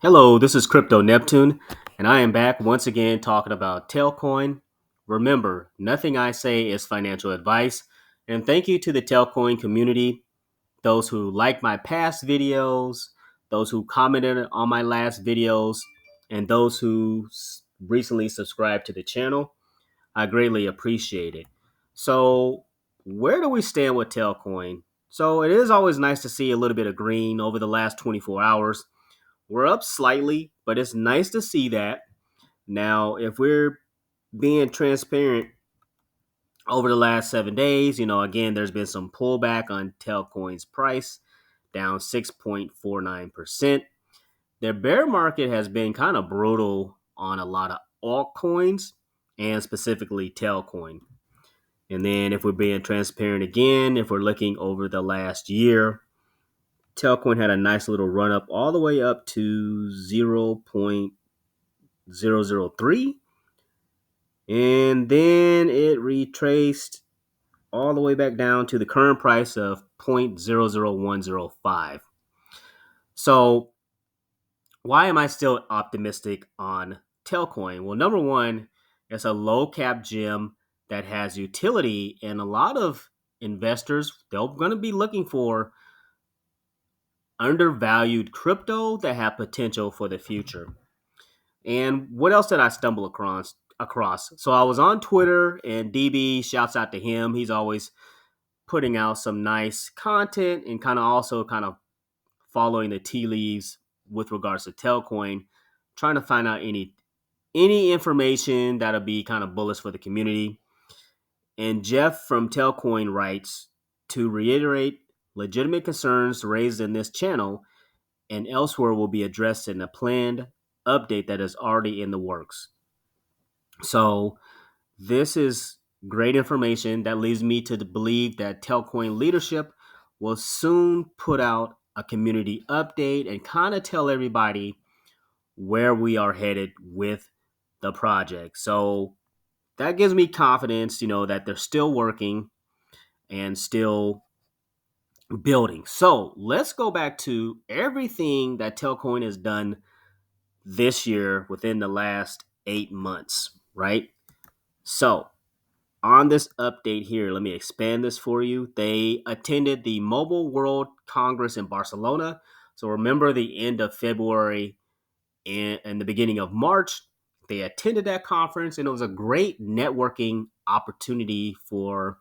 Hello, this is Crypto Neptune, and I am back once again talking about Telcoin. Remember, nothing I say is financial advice, and thank you to the Telcoin community, those who liked my past videos, those who commented on my last videos, and those who recently subscribed to the channel. I greatly appreciate it. So, where do we stand with Telcoin? So, it is always nice to see a little bit of green over the last 24 hours. We're up slightly, but it's nice to see that. Now, if we're being transparent over the last 7 days, again, there's been some pullback on Telcoin's price, down 6.49%. Their bear market has been kind of brutal on a lot of altcoins and specifically Telcoin. And then, if we're being transparent again, if we're looking over the last year, Telcoin had a nice little run up all the way up to 0.003, and then it retraced all the way back down to the current price of 0.00105. So why am I still optimistic on Telcoin? Well, number one, it's a low cap gem that has utility, and a lot of investors, they're going to be looking for undervalued crypto that have potential for the future. And what else did I stumble across? So I was on Twitter, and DB, shouts out to him. He's always putting out some nice content and kind of following the tea leaves with regards to Telcoin, trying to find out any information that'll be kind of bullish for the community. And Jeff from Telcoin writes, to reiterate, legitimate concerns raised in this channel and elsewhere will be addressed in a planned update that is already in the works. So this is great information that leads me to believe that Telcoin leadership will soon put out a community update and kind of tell everybody where we are headed with the project. So that gives me confidence, that they're still working and still building. So let's go back to everything that Telcoin has done this year within the last 8 months, right? So on this update here, let me expand this for you. They attended the Mobile World Congress in Barcelona. So remember the end of February and the beginning of March, they attended that conference, and it was a great networking opportunity for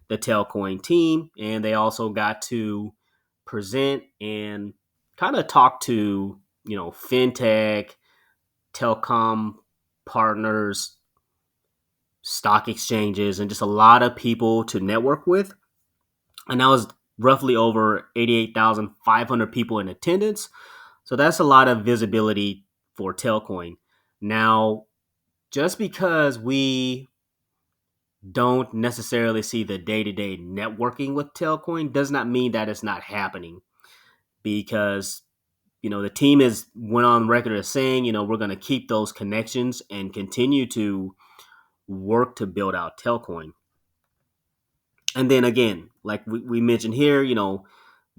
the Telcoin team. And they also got to present and kind of talk to, fintech, telecom partners, stock exchanges, and just a lot of people to network with. And that was roughly over 88,500 people in attendance. So that's a lot of visibility for Telcoin. Now, just because we don't necessarily see the day-to-day networking with Telcoin does not mean that it's not happening, because the team is went on record as saying, we're going to keep those connections and continue to work to build out Telcoin. And then again, like we mentioned here,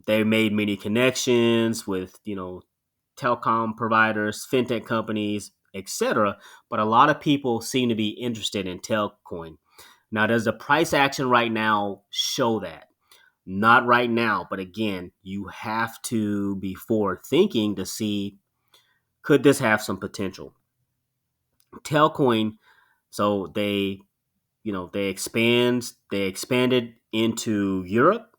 they made many connections with, telecom providers, fintech companies, etc. But a lot of people seem to be interested in Telcoin. Now, does the price action right now show that? Not right now, but again, you have to be forward thinking to see, could this have some potential? Telcoin, so they expanded into Europe,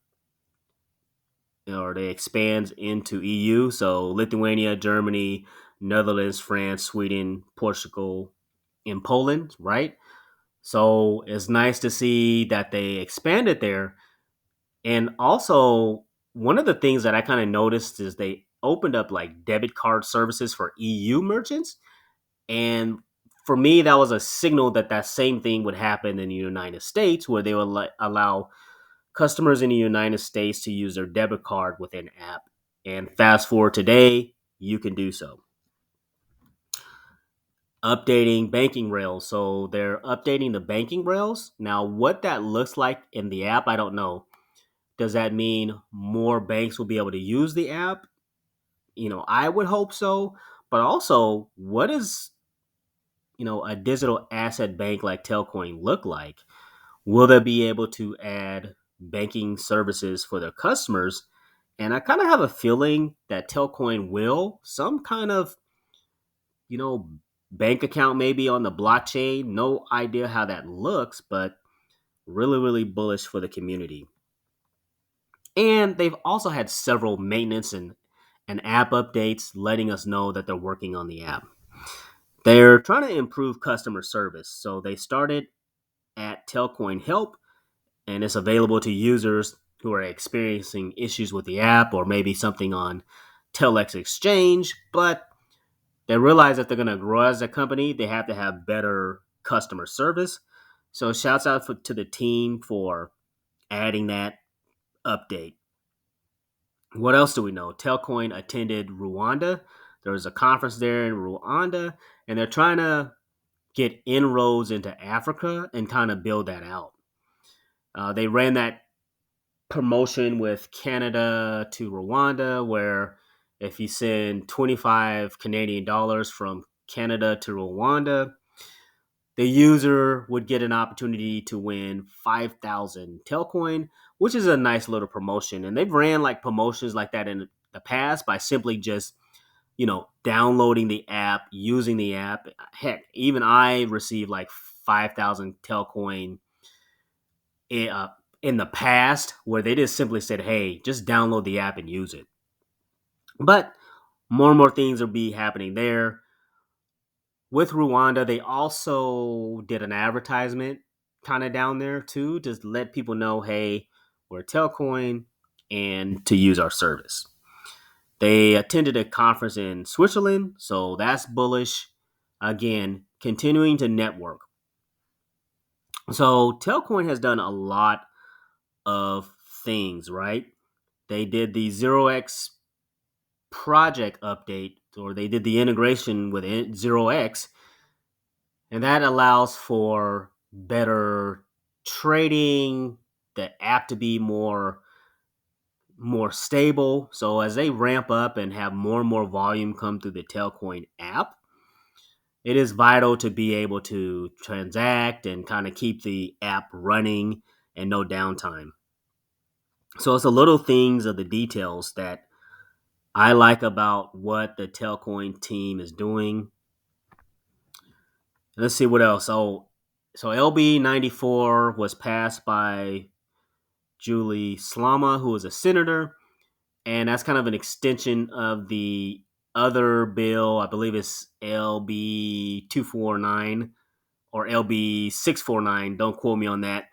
or they expand into EU. So Lithuania, Germany, Netherlands, France, Sweden, Portugal, and Poland, right? So it's nice to see that they expanded there. And also, one of the things that I kind of noticed is they opened up like debit card services for EU merchants. And for me, that was a signal that that same thing would happen in the United States, where they would allow customers in the United States to use their debit card with an app. And fast forward today, you can do so. Updating banking rails. So they're updating the banking rails. Now, what that looks like in the app, I don't know. Does that mean more banks will be able to use the app? I would hope so. but also what is a digital asset bank like Telcoin look like? Will they be able to add banking services for their customers? And I kind of have a feeling that Telcoin will some kind of you know bank account maybe on the blockchain. No idea how that looks, but really really bullish for the community. And they've also had several maintenance and app updates letting us know that they're working on the app. They're trying to improve customer service. So they started at Telcoin Help, and it's available to users who are experiencing issues with the app or maybe something on Telex Exchange. But they realize that they're going to grow as a company. They have to have better customer service. So shouts out to the team for adding that update. What else do we know? Telcoin attended Rwanda. There was a conference there in Rwanda, and they're trying to get inroads into Africa and kind of build that out. They ran that promotion with Canada to Rwanda, where if you send 25 Canadian dollars from Canada to Rwanda, the user would get an opportunity to win 5,000 Telcoin, which is a nice little promotion. And they've ran like promotions like that in the past by simply just downloading the app, using the app. Heck, even I received like 5,000 Telcoin in, uh, in the past where they just simply said, hey, just download the app and use it. But more and more things will be happening there. With Rwanda, they also did an advertisement kind of down there too, to let people know, hey, we're Telcoin and to use our service. They attended a conference in Switzerland, so that's bullish. Again, continuing to network. So Telcoin has done a lot of things, right? They did the 0x project update, or they did the integration with 0x, and that allows for better trading, the app to be more stable. So as they ramp up and have more and more volume come through the Telcoin app, it is vital to be able to transact and kind of keep the app running and no downtime. So it's the little things of the details that I like about what the Telcoin team is doing. Let's see what else. So LB 94 was passed by Julie Slama, who is a senator, and that's kind of an extension of the other bill. I believe it's LB 249 or LB 649. Don't quote me on that.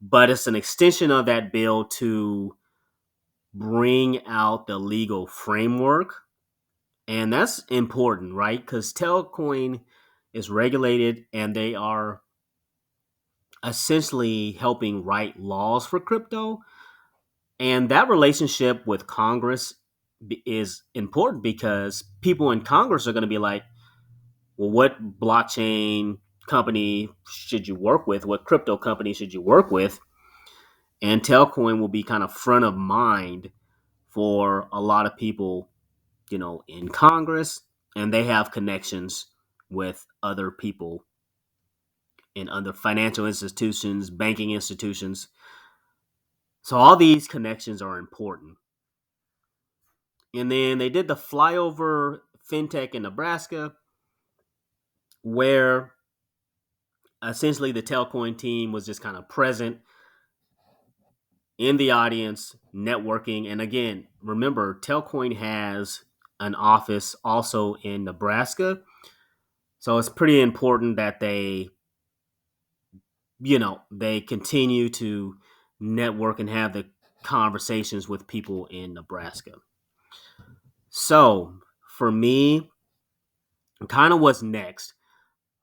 But it's an extension of that bill to bring out the legal framework. And that's important, right? Because Telcoin is regulated and they are essentially helping write laws for crypto. And that relationship with Congress is important because people in Congress are going to be like, well, what blockchain company should you work with? What crypto company should you work with? And Telcoin will be kind of front of mind for a lot of people, in Congress, and they have connections with other people in other financial institutions, banking institutions. So all these connections are important. And then they did the flyover fintech in Nebraska, where essentially the Telcoin team was just kind of present in the audience, networking. And again, remember, Telcoin has an office also in Nebraska. So it's pretty important that they continue to network and have the conversations with people in Nebraska. So for me, kind of what's next?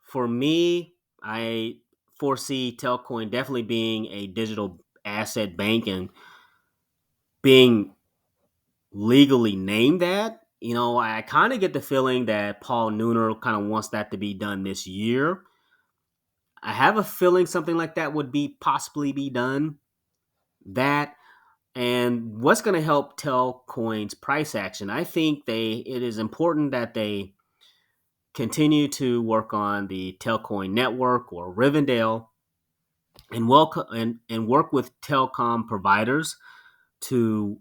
For me, I foresee Telcoin definitely being a digital asset bank and being legally named that. I kind of get the feeling that Paul Nooner kind of wants that to be done this year. I have a feeling something like that would be possibly be done. That and what's going to help Telcoin's price action? I think it is important that they continue to work on the Telcoin network or Rivendell, and work with telecom providers to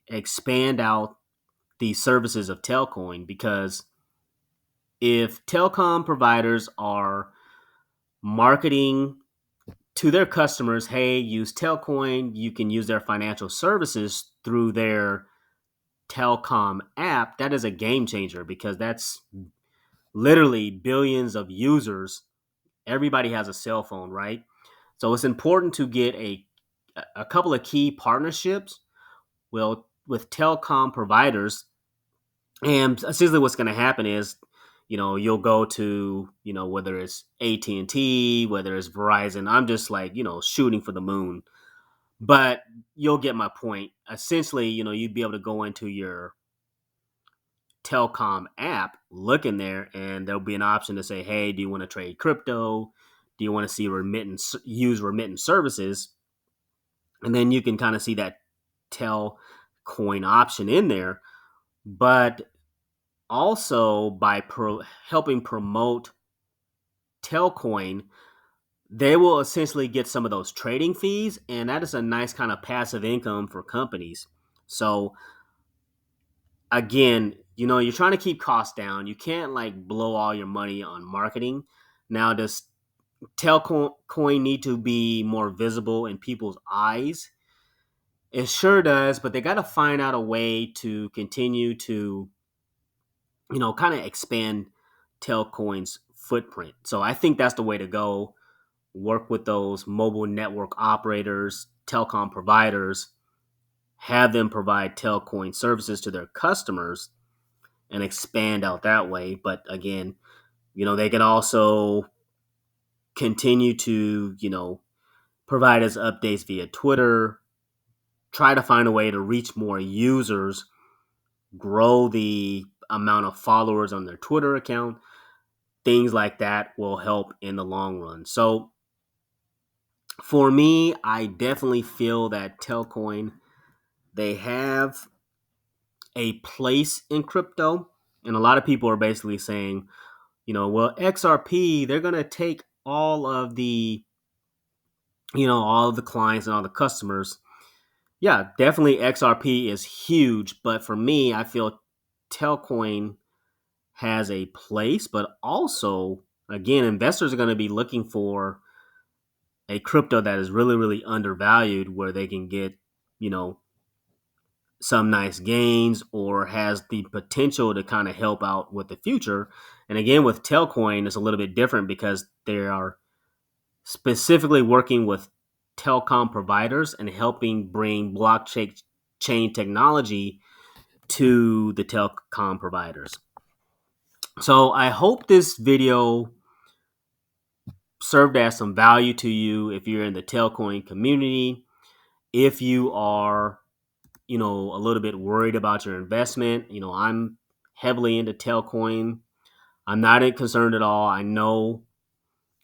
expand out the services of Telcoin, because if telecom providers are marketing to their customers, hey, use Telcoin, you can use their financial services through their telecom app, that is a game changer, because that's literally billions of users. Everybody has a cell phone, right? So it's important to get a couple of key partnerships with telecom providers. And essentially what's going to happen is, you'll go to, whether it's AT&T, whether it's Verizon. I'm just like, shooting for the moon. But you'll get my point. Essentially, you'd be able to go into your telecom app, look in there, and there'll be an option to say, hey, do you want to trade crypto? Do you want to see use remittance services? And then you can kind of see that Telcoin option in there. But also by helping promote Telcoin, they will essentially get some of those trading fees, and that is a nice kind of passive income for companies. So again, you're trying to keep costs down. You can't like blow all your money on marketing. Now, does Telcoin need to be more visible in people's eyes? It sure does, but they got to find out a way to continue to, kind of expand Telcoin's footprint. So I think that's the way to go. Work with those mobile network operators, telecom providers, have them provide Telcoin services to their customers and expand out that way. But again, they can also continue to, provide us updates via Twitter, try to find a way to reach more users, grow the amount of followers on their Twitter account. Things like that will help in the long run. So for me, I definitely feel that Telcoin, they have a place in crypto. And a lot of people are basically saying, well, XRP, they're going to take all of the clients and all the customers. Yeah, definitely XRP is huge. But for me, I feel Telcoin has a place, but also, again, investors are going to be looking for a crypto that is really, really undervalued, where they can get, you know, some nice gains or has the potential to kind of help out with the future. And again, with Telcoin, it's a little bit different because they are specifically working with telecom providers and helping bring blockchain technology to the telecom providers. So I hope this video served as some value to you if you're in the Telcoin community. If you are, a little bit worried about your investment, I'm heavily into Telcoin. I'm not concerned at all. I know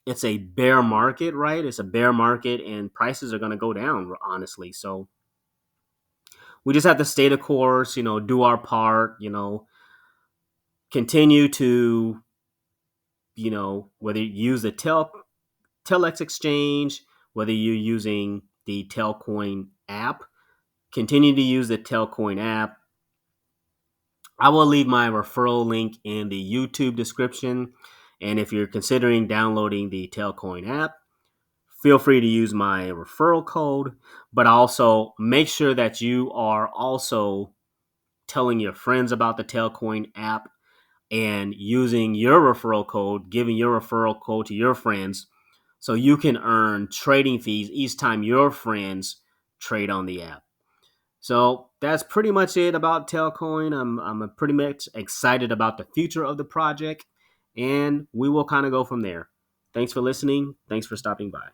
it's a bear market, right? It's a bear market and prices are going to go down, honestly. So we just have to stay the course, do our part, continue to, whether you use the Telex exchange, whether you're using the Telcoin app, continue to use the Telcoin app. I will leave my referral link in the YouTube description. And if you're considering downloading the Telcoin app, feel free to use my referral code. But also make sure that you are also telling your friends about the Telcoin app and using your referral code, giving your referral code to your friends so you can earn trading fees each time your friends trade on the app. So that's pretty much it about Telcoin. I'm pretty much excited about the future of the project, and we will kind of go from there. Thanks for listening. Thanks for stopping by.